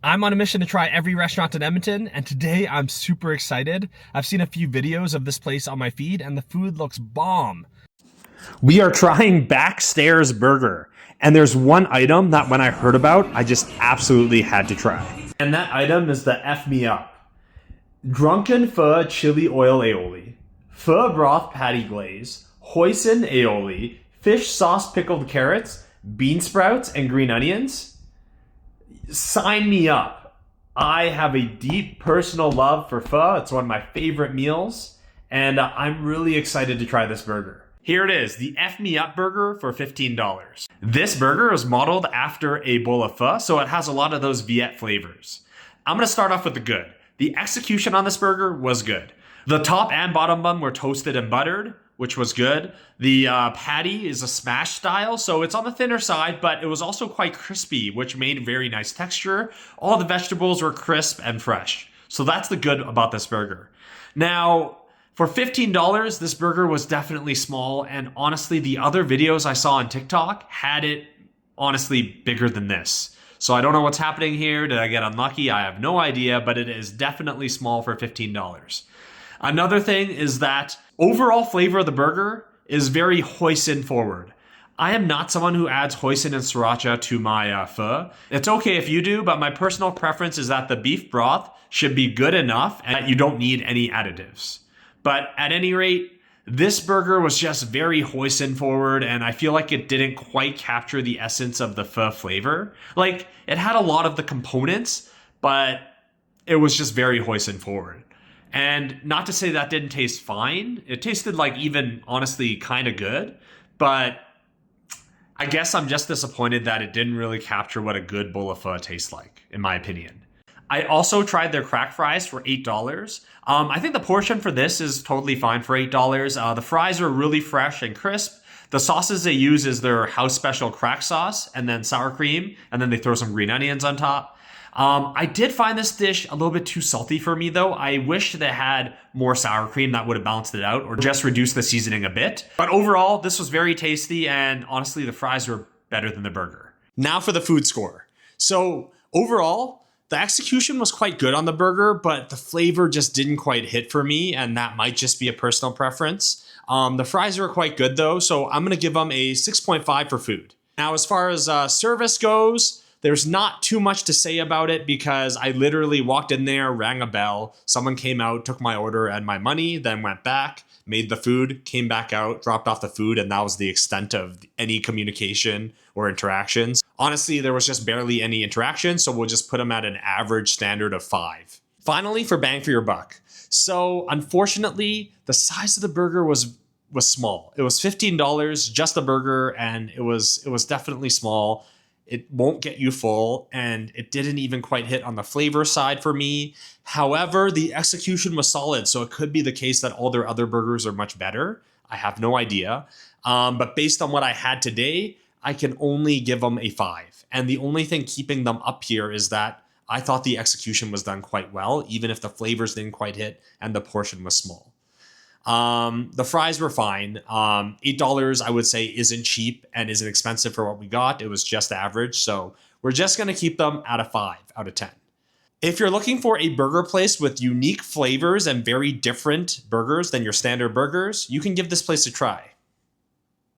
I'm on a mission to try every restaurant in Edmonton, and today I'm super excited. I've seen a few videos of this place on my feed, and the food looks bomb. We are trying Backstairs Burger, and there's one item that when I heard about, I just absolutely had to try. And that item is the F Me Up. Drunken Pho Chili Oil Aioli, Pho Broth Patty Glaze, Hoisin Aioli, Fish Sauce Pickled Carrots, Bean Sprouts, and Green Onions. Sign me up. I have a deep personal love for pho. It's one of my favorite meals, and I'm really excited to try this burger. Here it is, the F Me Up burger for $15. This burger is modeled after a bowl of pho, so it has a lot of those Viet flavors. I'm gonna start off with the good. The execution on this burger was good. The top and bottom bun were toasted and buttered, which was good. The patty is a smash style, so it's on the thinner side, but it was also quite crispy, which made very nice texture. All the vegetables were crisp and fresh. So that's the good about this burger. Now, for $15, this burger was definitely small, and honestly, the other videos I saw on TikTok had it honestly bigger than this. So I don't know what's happening here. Did I get unlucky? I have no idea, but it is definitely small for $15. Another thing is that overall flavor of the burger is very hoisin forward. I am not someone who adds hoisin and sriracha to my pho. It's okay if you do, but my personal preference is that the beef broth should be good enough and that you don't need any additives. But at any rate, this burger was just very hoisin forward, and I feel like it didn't quite capture the essence of the pho flavor. Like, it had a lot of the components, but it was just very hoisin forward. And not to say that didn't taste fine. It tasted like even honestly kind of good. But I guess I'm just disappointed that it didn't really capture what a good bowl of pho tastes like, in my opinion. I also tried their crack fries for $8. I think the portion for this is totally fine for $8. The fries are really fresh and crisp. The sauces they use is their house special crack sauce and then sour cream. And then they throw some green onions on top. I did find this dish a little bit too salty for me though. I wish they had more sour cream that would have balanced it out or just reduced the seasoning a bit. But overall, this was very tasty, and honestly, the fries were better than the burger. Now for the food score. So overall, the execution was quite good on the burger, but the flavor just didn't quite hit for me, and that might just be a personal preference. The fries were quite good though, so I'm gonna give them a 6.5 for food. Now as far as service goes, there's not too much to say about it because I literally walked in there, rang a bell, someone came out, took my order and my money, then went back, made the food, came back out, dropped off the food, and that was the extent of any communication or interactions. Honestly, there was just barely any interaction, so we'll just put them at an average standard of 5. Finally, for bang for your buck. So unfortunately, the size of the burger was small. It was $15, just a burger, and it was definitely small. It won't get you full, and it didn't even quite hit on the flavor side for me. However, the execution was solid, so it could be the case that all their other burgers are much better. I have no idea. But based on what I had today, I can only give them a 5. And the only thing keeping them up here is that I thought the execution was done quite well, even if the flavors didn't quite hit and the portion was small. The fries were fine. $8 I would say isn't cheap and isn't expensive for what we got. It was just average. So we're just going to keep them at a 5 out of 10. If you're looking for a burger place with unique flavors and very different burgers than your standard burgers, you can give this place a try.